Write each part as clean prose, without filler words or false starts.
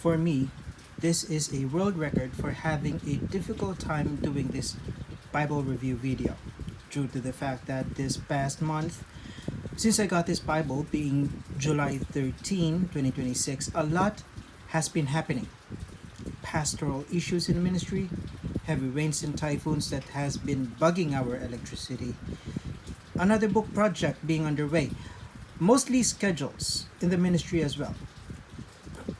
For me, this is a world record for having a difficult time doing this Bible review video due to the fact that this past month, since I got this Bible being July 13, 2026, a lot has been happening. Pastoral issues in the ministry, heavy rains and typhoons that has been bugging our electricity, another book project being underway, mostly schedules in the ministry as well.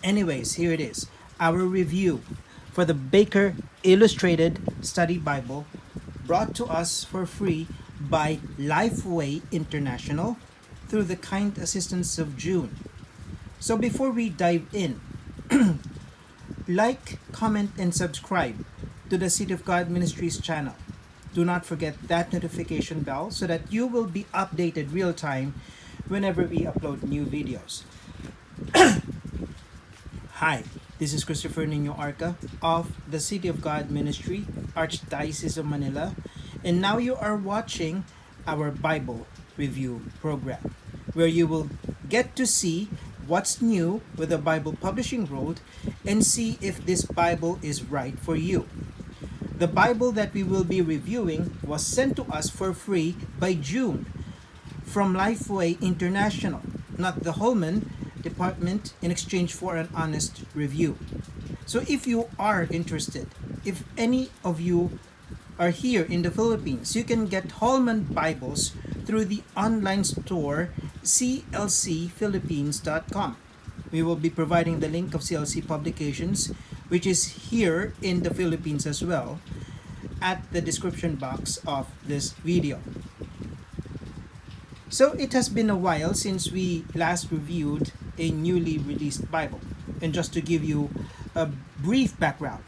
Anyways, here it is, our review for the Baker Illustrated Study Bible, brought to us for free by Lifeway International through the kind assistance of June. So before we dive in, like, comment, and subscribe to the City of God Ministries channel. Do not forget that notification bell so that you will be updated real time whenever we upload new videos. Hi, this is Christopher Nino Arca of the City of God Ministry, Archdiocese of Manila, and now you are watching our Bible review program, where you will get to see what's new with the Bible publishing world and see if this Bible is right for you. The Bible that we will be reviewing was sent to us for free by June from Lifeway International, not the Holman department, in exchange for an honest review. So if you are interested, if any of you are here in the Philippines, you can get Holman Bibles through the online store CLCPhilippines.com. We will be providing the link of CLC Publications, which is here in the Philippines as well, at the description box of this video. So it has been a while since we last reviewed a newly released Bible. And just to give you a brief background,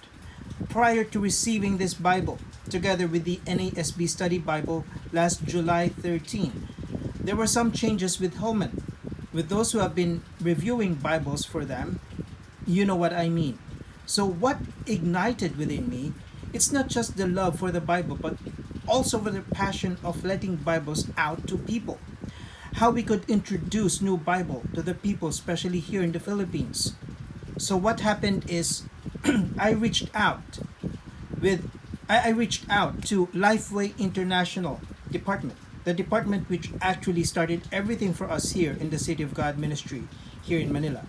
prior to receiving this Bible, together with the NASB Study Bible last July 13, there were some changes with Holman. With those who have been reviewing Bibles for them, you know what I mean. So what ignited within me, it's not just the love for the Bible, but also for the passion of letting Bibles out to people. How we could introduce new Bible to the people, especially here in the Philippines. So what happened is I reached out to Lifeway International department, the department which actually started everything for us here in the City of God Ministry here in Manila.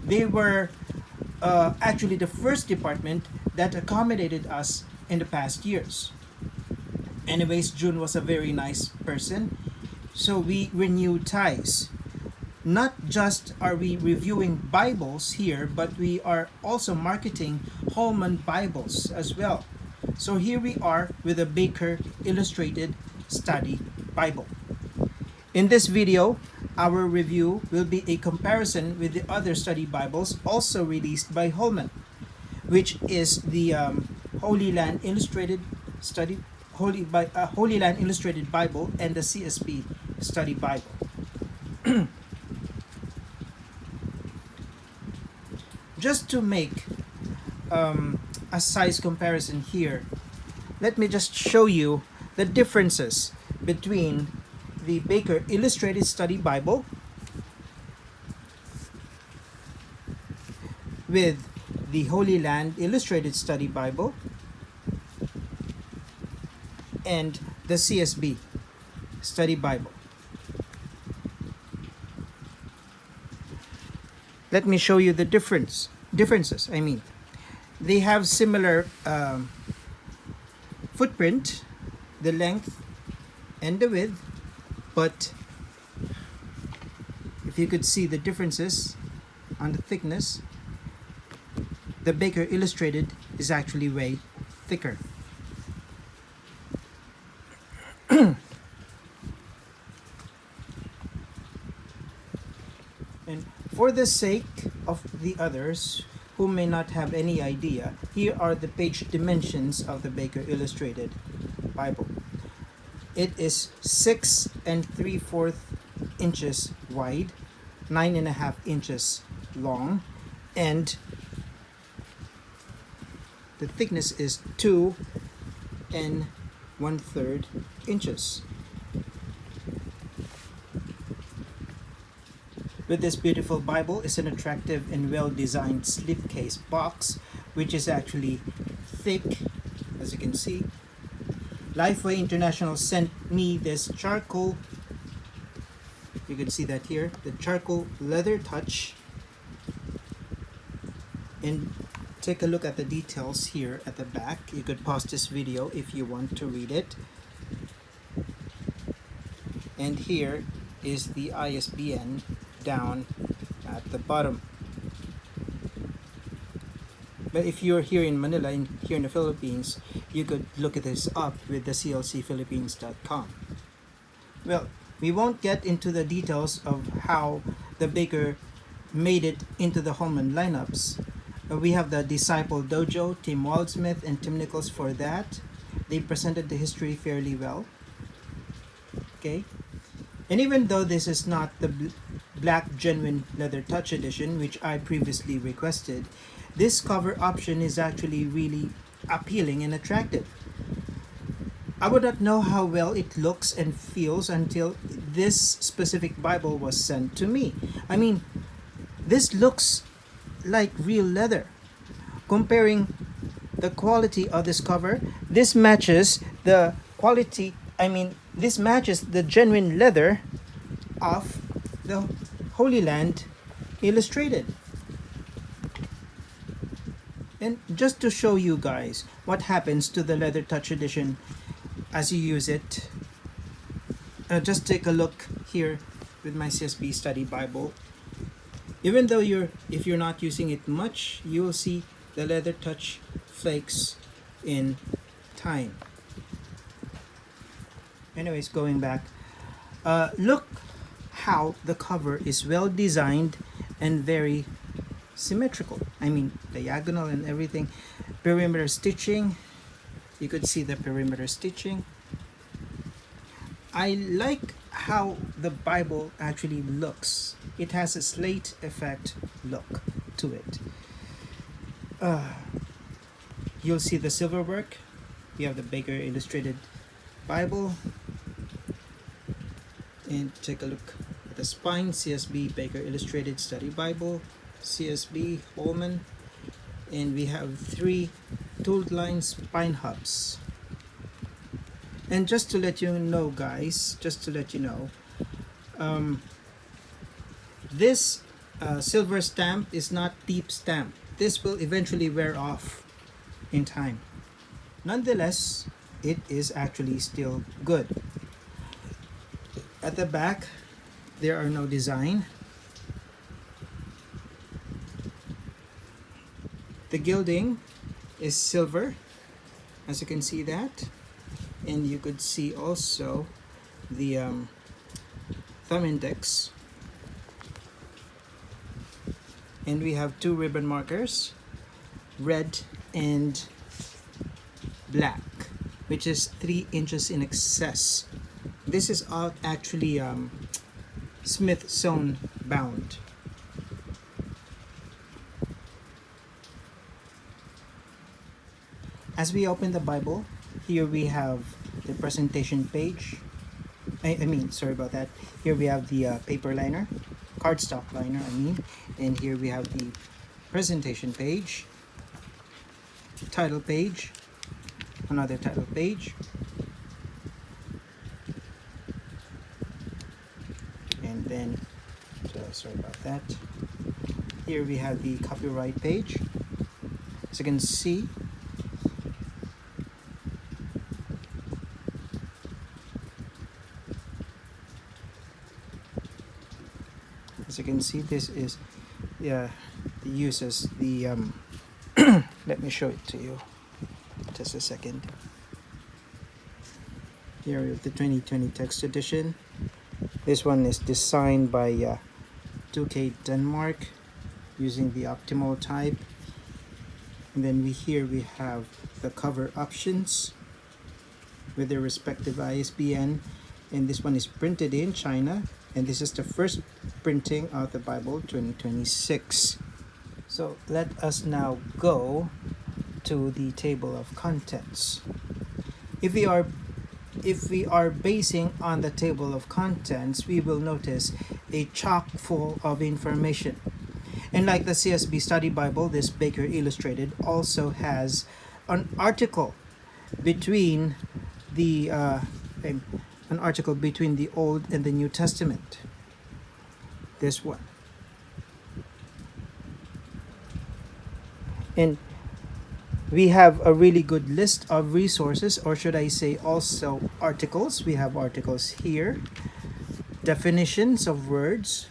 They were actually the first department that accommodated us in the past years. Anyways, June was a very nice person, so we renewed ties. Not just are we reviewing Bibles here, but we are also marketing Holman Bibles as well. So here we are with a Baker Illustrated Study Bible. In this video, our review will be a comparison with the other study Bibles also released by Holman, which is the Holy Land Illustrated Bible and the CSB Study Bible. Just to make a size comparison here, let me just show you the differences between the Baker Illustrated Study Bible with the Holy Land Illustrated Study Bible and the CSB Study Bible. Let me show you the differences. They have similar footprint, the length and the width, but if you could see the differences on the thickness, the Baker Illustrated is actually way thicker. And for the sake of the others who may not have any idea, here are the page dimensions of the Baker Illustrated Bible. It is 6 3/4 inches wide, 9.5 inches long, and the thickness is 2 1/3 inches. with this beautiful Bible is an attractive and well-designed slipcase box, which is actually thick, as you can see. Lifeway International sent me this charcoal, you can see that here, the charcoal Leathertouch. And take a look at the details here at the back. You could pause this video if you want to read it. And here is the ISBN down at the bottom. But if you're here in Manila, here in the Philippines, you could look at this up with the clcphilippines.com. Well, we won't get into the details of how the baker made it into the Holman lineups. We have the Disciple Dojo, Tim Waldsmith and Tim Nichols for that. They presented the history fairly well. Okay. And even though this is not the black genuine Leathertouch edition, which I previously requested, this cover option is actually really appealing and attractive. I would not know how well it looks and feels until this specific Bible was sent to me. I mean, this looks like real leather. Comparing the quality of this cover, this matches the quality, this matches the genuine leather of the Holy Land Illustrated. And just to show you guys what happens to the Leathertouch edition as you use it, just take a look here with my CSB Study Bible. Even though if you're not using it much, you will see the Leathertouch flakes in time. Anyways, going back, look how the cover is well designed and very symmetrical. I mean, diagonal and everything. Perimeter stitching, you could see the perimeter stitching. I like how the Bible actually looks. It has a slate effect look to it. You'll see the silverwork. You have the Baker Illustrated Bible. And take a look at the spine, CSB Baker Illustrated Study Bible, CSB Holman. And we have 3 tooled line spine hubs. And just to let you know, guys, this silver stamp is not deep stamp. This will eventually wear off in time. Nonetheless, it is actually still good. At the back, there are no design. The gilding is silver, as you can see that. And you could see also the thumb index. And we have 2 ribbon markers, red and black, which is 3 inches in excess. This is actually Smith sewn bound. As we open the Bible, here we have the presentation page. Sorry about that. Here we have the paper liner, cardstock liner, and here we have the presentation page, title page, another title page, and then, sorry about that. Here we have the copyright page. As you can see, this is the uses the let me show it to you just a second. Here we have the 2020 text edition. This one is designed by 2K Denmark using the optimal type. And then here we have the cover options with their respective ISBN, and this one is printed in China, and this is the first printing of the Bible 2026. So let us now go to the table of contents. If we are basing on the table of contents, we will notice a chock full of information. And like the CSB Study Bible, this Baker Illustrated also has an article between the Old and the New Testament. This one. And we have a really good list of resources, or should I say also articles. We have articles here, definitions of words.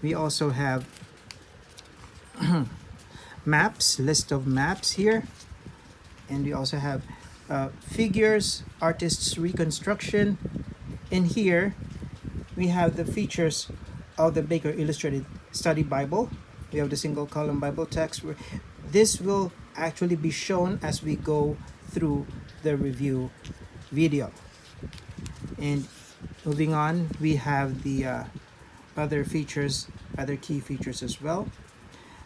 We also have maps, list of maps here. And we also have figures, artists' reconstruction. And here we have the features of the Baker Illustrated Study Bible. We have the single column Bible text. This will actually be shown as we go through the review video. And moving on, we have the other features, other key features as well.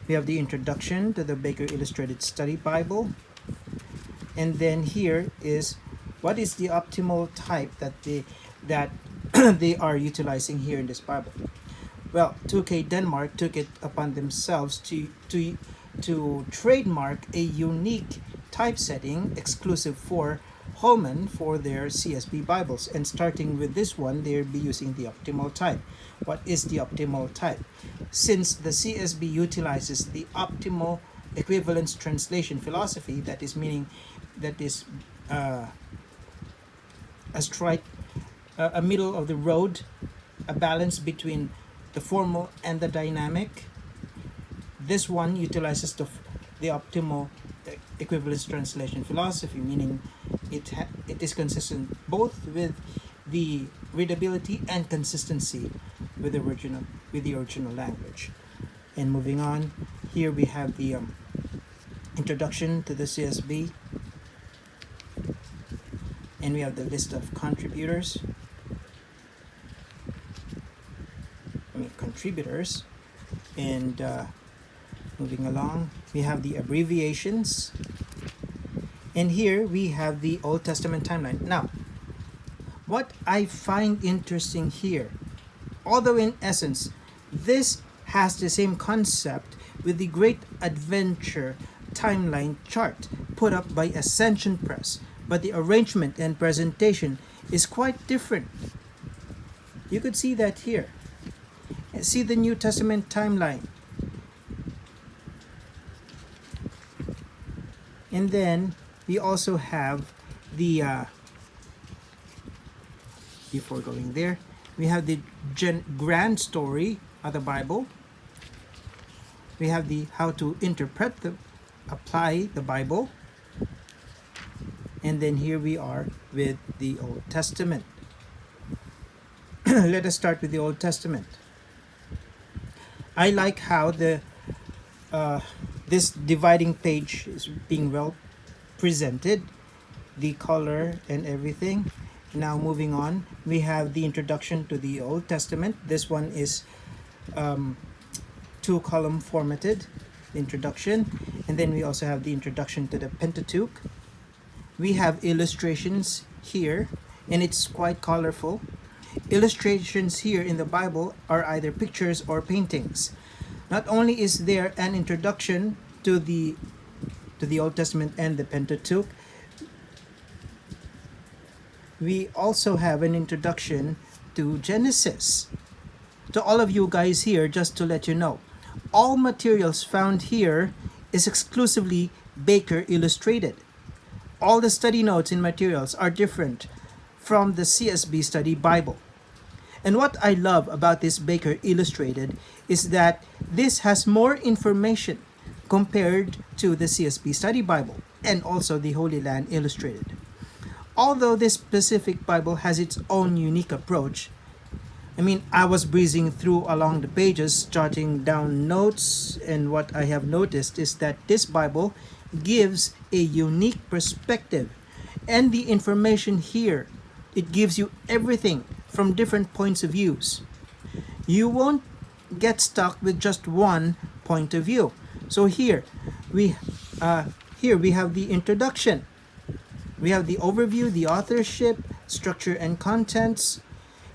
We have the introduction to the Baker Illustrated Study Bible. And then here is what is the optimal type that they are utilizing here in this Bible. Well, 2K Denmark took it upon themselves to trademark a unique typesetting exclusive for Holman for their CSB Bibles. And starting with this one, they'll be using the optimal type. What is the optimal type? Since the CSB utilizes the optimal equivalence translation philosophy, that is meaning that is a middle of the road, a balance between the formal and the dynamic. This one utilizes the optimal equivalence translation philosophy, meaning it is consistent both with the readability and consistency with the original language. And moving on, here we have the introduction to the CSB, and we have the list of contributors. And moving along, we have the abbreviations, and here we have the Old Testament timeline. Now, what I find interesting here, although in essence this has the same concept with the Great Adventure timeline chart put up by Ascension Press, but the arrangement and presentation is quite different. You could see that here. See the New Testament timeline. And then we also have the before going there, we have the grand story of the Bible. We have the how to apply the Bible. And then here we are with the Old Testament. Let us start with the Old Testament. I like how this dividing page is being well presented, the color and everything. Now moving on, we have the introduction to the Old Testament. This one is 2-column formatted, introduction. And then we also have the introduction to the Pentateuch. We have illustrations here, and it's quite colorful. Illustrations here in the Bible are either pictures or paintings. Not only is there an introduction to the Old Testament and the Pentateuch, we also have an introduction to Genesis. To all of you guys here, just to let you know, all materials found here is exclusively Baker Illustrated. All the study notes and materials are different from the CSB Study Bible. And what I love about this Baker Illustrated is that this has more information compared to the CSB Study Bible and also the Holy Land Illustrated. Although this specific Bible has its own unique approach, I was breezing through along the pages, jotting down notes, and what I have noticed is that this Bible gives a unique perspective, and the information here, it gives you everything from different points of views. You won't get stuck with just one point of view. So here we have the introduction. We have the overview, the authorship, structure and contents.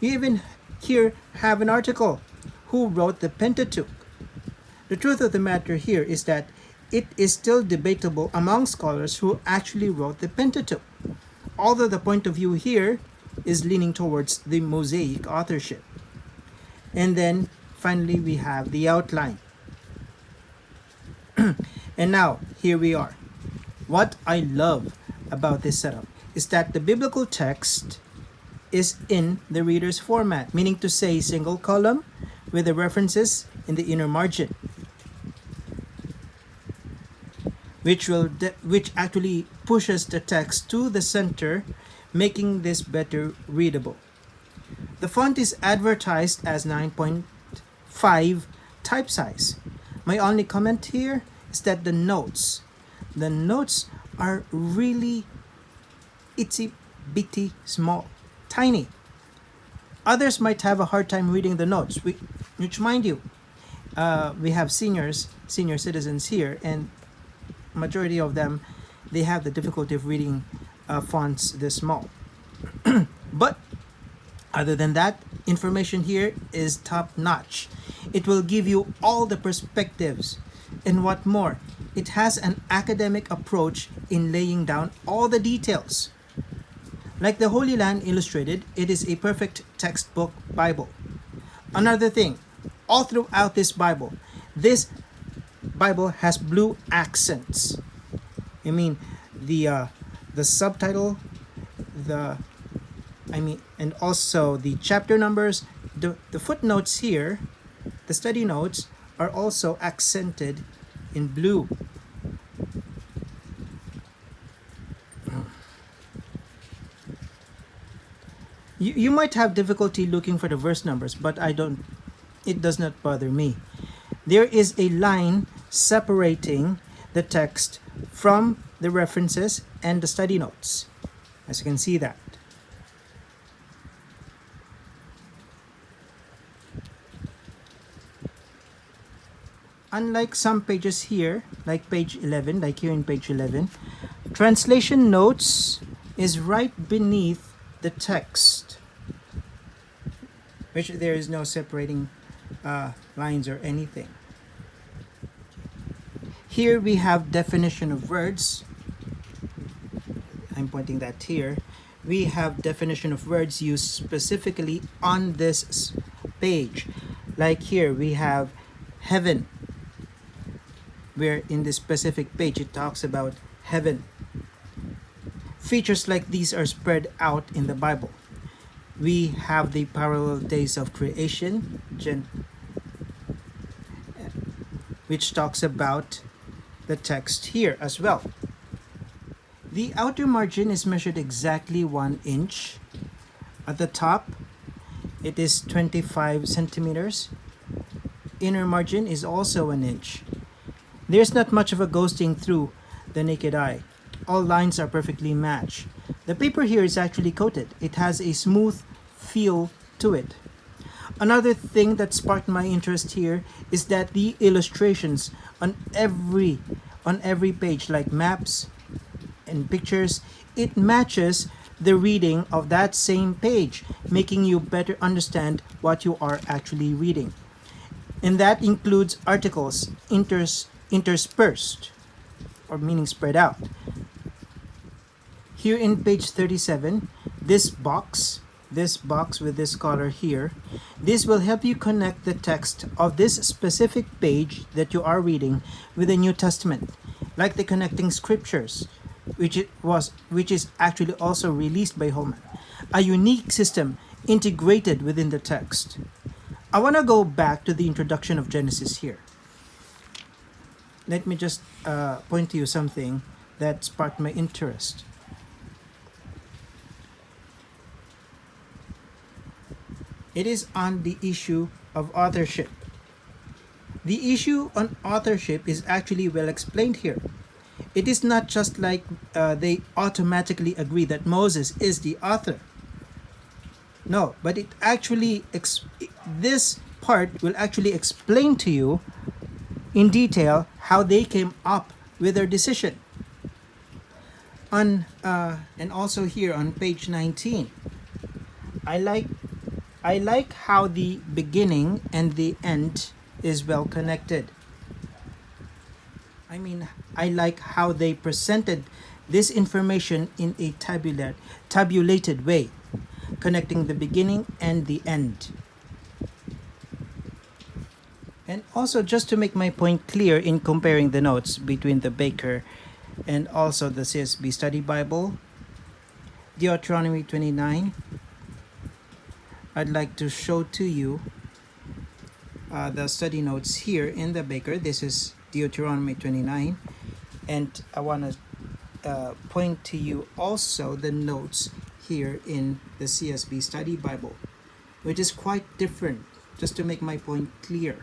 You even here have an article. Who wrote the Pentateuch? The truth of the matter here is that it is still debatable among scholars who actually wrote the Pentateuch, although the point of view here is leaning towards the Mosaic authorship. And then finally we have the outline. And now here we are. What I love about this setup is that the biblical text is in the reader's format, meaning to say single column with the references in the inner margin, which actually pushes the text to the center, making this better readable. The font is advertised as 9.5 type size. My only comment here is that the notes are really itsy bitty small, tiny. Others might have a hard time reading the notes, which mind you, we have senior citizens here, and majority of them, they have the difficulty of reading fonts this small. But other than that, information here is top notch. It will give you all the perspectives, and what more, it has an academic approach in laying down all the details. Like the Holy Land Illustrated, it is a perfect textbook Bible. Another thing, all throughout this Bible has blue accents. I mean, the subtitle, and also the chapter numbers, the footnotes here, the study notes are also accented in blue. You might have difficulty looking for the verse numbers, but it does not bother me. There is a line separating the text from the references and the study notes, as you can see that. Unlike some pages here, like page 11, like here in page 11, translation notes is right beneath the text, which there is no separating lines or anything. Here we have definition of words. I'm pointing that here. We have definition of words used specifically on this page. Like here we have heaven, where in this specific page it talks about heaven. Features like these are spread out in the Bible. We have the parallel days of creation, which talks about the text here as well. The outer margin is measured exactly 1 inch. At the top, it is 25 centimeters. Inner margin is also 1 inch. There's not much of a ghosting through the naked eye. All lines are perfectly matched. The paper here is actually coated. It has a smooth feel to it. Another thing that sparked my interest here is that the illustrations on every page, like maps and pictures, it matches the reading of that same page, making you better understand what you are actually reading. And that includes articles interspersed, or meaning spread out. Here in page 37, this box with this color here, this will help you connect the text of this specific page that you are reading with the New Testament, like the connecting scriptures, which is actually also released by Holman, a unique system integrated within the text. I want to go back to the introduction of Genesis here. Let me just point to you something that sparked my interest. It is on the issue of authorship. The issue on authorship is actually well explained here. It is not just like they automatically agree that Moses is the author. No, but it actually this part will actually explain to you in detail how they came up with their decision. And also here on page 19, I I like how the beginning and the end is well connected. I like how they presented this information in a tabulated way, connecting the beginning and the end. And also, just to make my point clear in comparing the notes between the Baker and also the CSB Study Bible, Deuteronomy 29, I'd like to show to you the study notes here in the Baker. This is Deuteronomy 29, and I want to point to you also the notes here in the CSB Study Bible, which is quite different, just to make my point clear.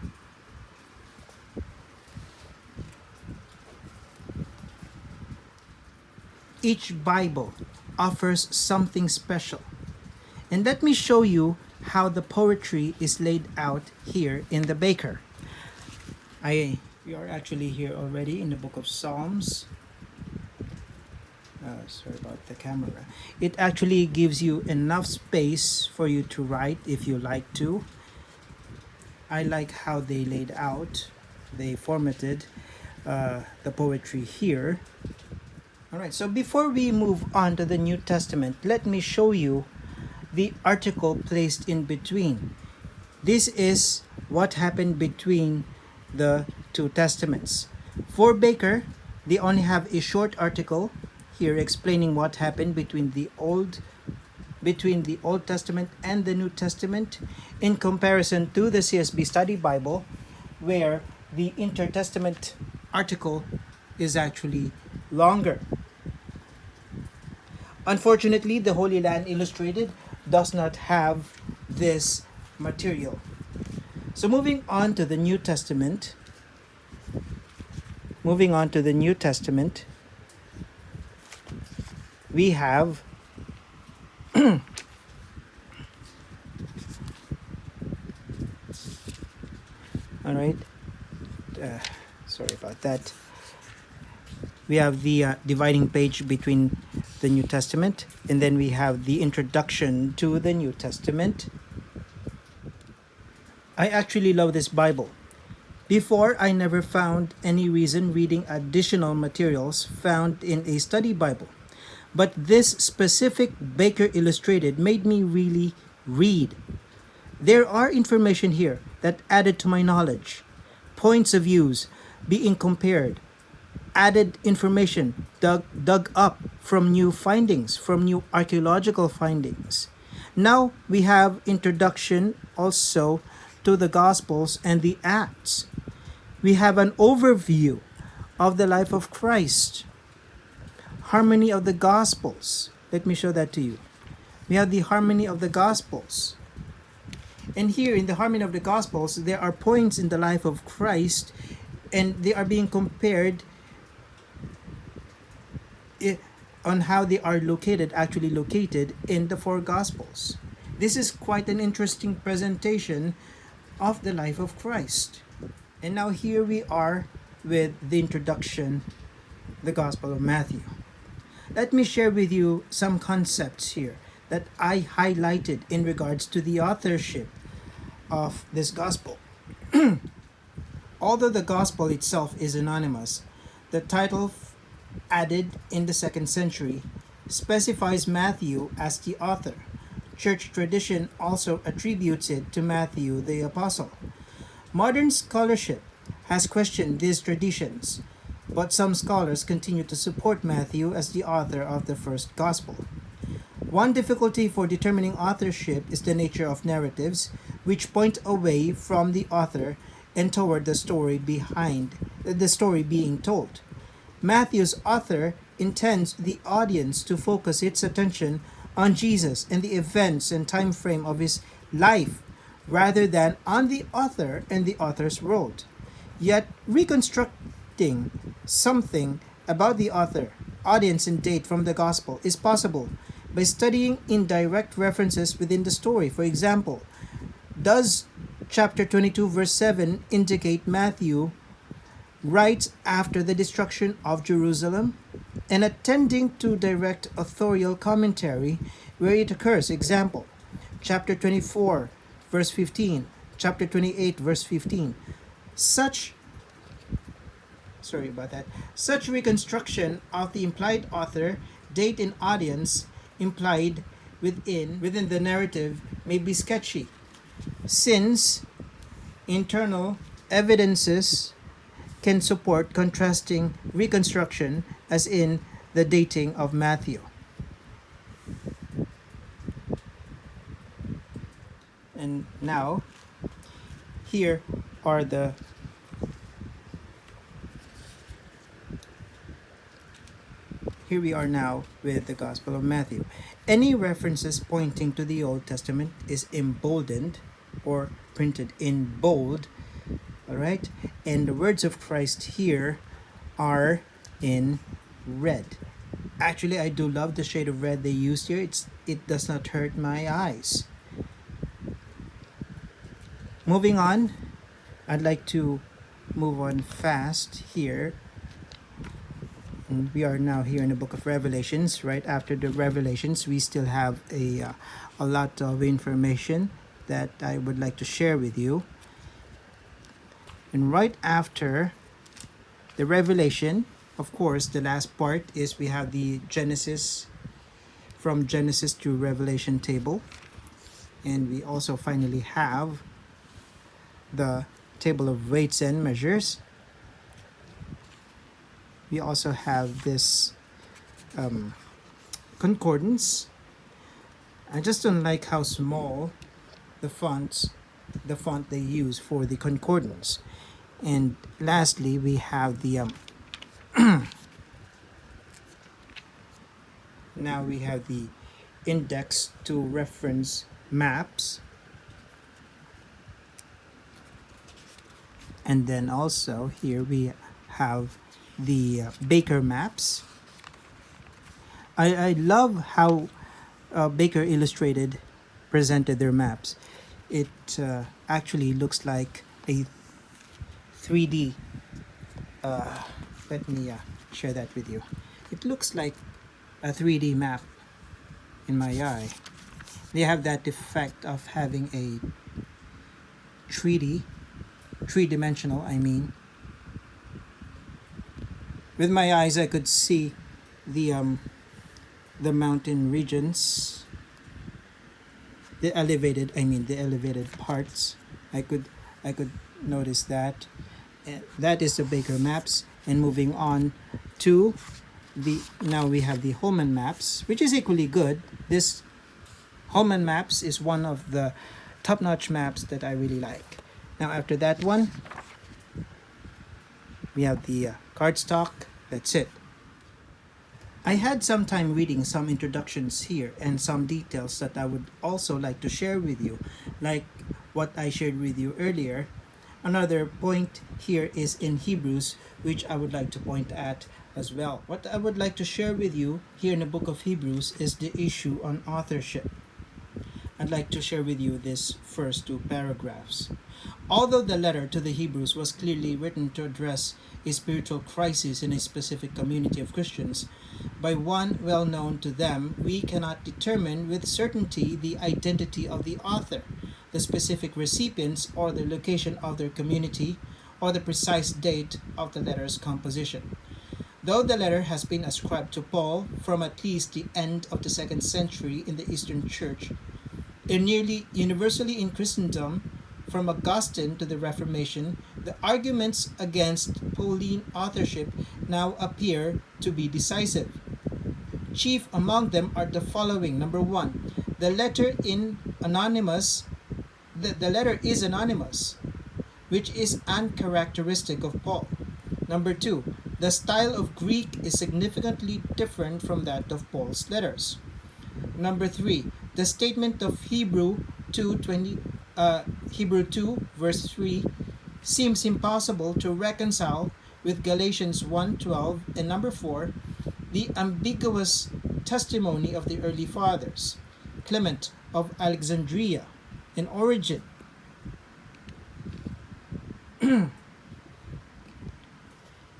Each Bible offers something special. And let me show you how the poetry is laid out here in the Baker. We are actually here already in the book of Psalms. Sorry about the camera. It actually gives you enough space for you to write if you like to. I like how they laid out, they formatted the poetry here. Alright, so before we move on to the New Testament, let me show you the article placed in between. This is what happened between the two testaments. For Baker, they only have a short article here explaining what happened between the Old Testament and the New Testament, in comparison to the CSB Study Bible, where the intertestament article is actually longer. Unfortunately, the Holy Land Illustrated does not have this material. So moving on to the New Testament, we have all right, sorry about that. We have the dividing page between the New Testament, and then we have the introduction to the New Testament. I actually love this Bible. Before, I never found any reason reading additional materials found in a study Bible. But this specific Baker Illustrated made me really read. There are information here that added to my knowledge, points of views being compared, added information dug up from new findings, from new archaeological findings. Now we have introduction also to the Gospels and the Acts. We have an overview of the life of Christ. Harmony of the Gospels. Let me show that to you. We have the harmony of the Gospels. And here in the harmony of the Gospels, there are points in the life of Christ, and they are being compared on how they are actually located in the four Gospels. This is quite an interesting presentation of the life of Christ. And now here we are with the introduction, the Gospel of Matthew. Let me share with you some concepts here that I highlighted in regards to the authorship of this Gospel. Although the Gospel itself is anonymous, the title added in the 2nd century specifies Matthew as the author. Church tradition also attributes it to Matthew the Apostle. Modern scholarship has questioned these traditions, but some scholars continue to support Matthew as the author of the first Gospel. One difficulty for determining authorship is the nature of narratives, which point away from the author and toward the story being told. Matthew's author intends the audience to focus its attention on Jesus and the events and time frame of his life, rather than on the author and the author's world. Yet, reconstructing something about the author, audience, and date from the Gospel is possible by studying indirect references within the story. For example, does chapter 22 verse 7 indicate Matthew writes after the destruction of Jerusalem and attending to direct authorial commentary where it occurs? Example, chapter 24 verse 15, chapter 28, verse 15. Such reconstruction of the implied author, date, and audience implied within the narrative may be sketchy, since internal evidences can support contrasting reconstruction, as in the dating of Matthew. And now, here we are now with the Gospel of Matthew. Any references pointing to the Old Testament is emboldened or printed in bold, all right? And the words of Christ here are in red. Actually, I do love the shade of red they used here. It does not hurt my eyes. Moving on, I'd like to move on fast here. And we are now here in the book of Revelations. Right after the Revelations, we still have a lot of information that I would like to share with you. And right after the Revelation, of course, the last part is we have the Genesis, from Genesis to Revelation table. And we also finally have the table of weights and measures. We also have this concordance. I just don't like how small the font they use for the concordance. And lastly, we have the now we have the index to reference maps. And then also here we have the Baker maps. I love how Baker Illustrated presented their maps. It actually looks like a 3D. Let me share that with you. It looks like a 3D map in my eye. They have that effect of having a three-dimensional, I mean. With my eyes, I could see the mountain regions, the elevated parts. I could notice that. That is the Baker maps. And moving on to now we have the Holman maps, which is equally good. This Holman maps is one of the top-notch maps that I really like. Now after that one, we have the cardstock. That's it. I had some time reading some introductions here and some details that I would also like to share with you, like what I shared with you earlier. Another point here is in Hebrews, which I would like to point at as well. What I would like to share with you here in the book of Hebrews is the issue on authorship. I'd like to share with you this first two paragraphs. Although the letter to the Hebrews was clearly written to address a spiritual crisis in a specific community of Christians, by one well known to them, we cannot determine with certainty the identity of the author, the specific recipients, or the location of their community, or the precise date of the letter's composition. Though the letter has been ascribed to Paul from at least the end of the 2nd century in the Eastern Church, and nearly universally in Christendom, from Augustine to the Reformation, the arguments against Pauline authorship now appear to be decisive. Chief among them are the following. Number one, the letter is anonymous, which is uncharacteristic of Paul. Number two, the style of Greek is significantly different from that of Paul's letters. Number three, the statement of Hebrew 2 verse 3 seems impossible to reconcile with Galatians 1:12, and number 4, the ambiguous testimony of the early fathers, Clement of Alexandria and Origen.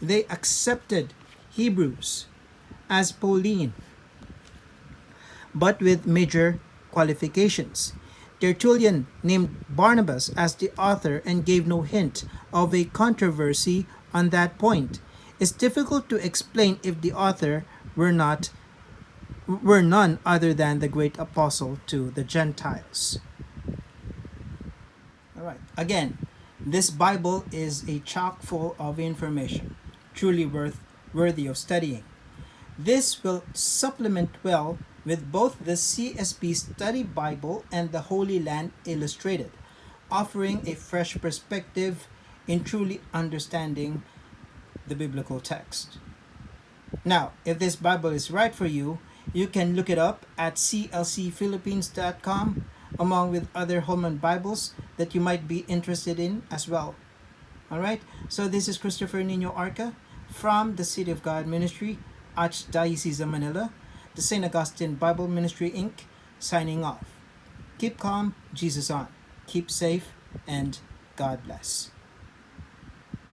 They accepted Hebrews as Pauline, but with major qualifications. Tertullian named Barnabas as the author and gave no hint of a controversy on that point. It's difficult to explain if the author were none other than the great apostle to the Gentiles. All right. Again, this Bible is a chock full of information, truly worthy of studying. This will supplement well with both the CSP Study Bible and the Holy Land Illustrated, offering a fresh perspective in truly understanding the biblical text. Now, if this Bible is right for you, you can look it up at clcphilippines.com along with other Holman Bibles that you might be interested in as well. Alright, so this is Christopher Nino Arca from the City of God Ministry, Archdiocese of Manila, the St. Augustine Bible Ministry Inc., signing off. Keep calm, Jesus on. Keep safe, and God bless.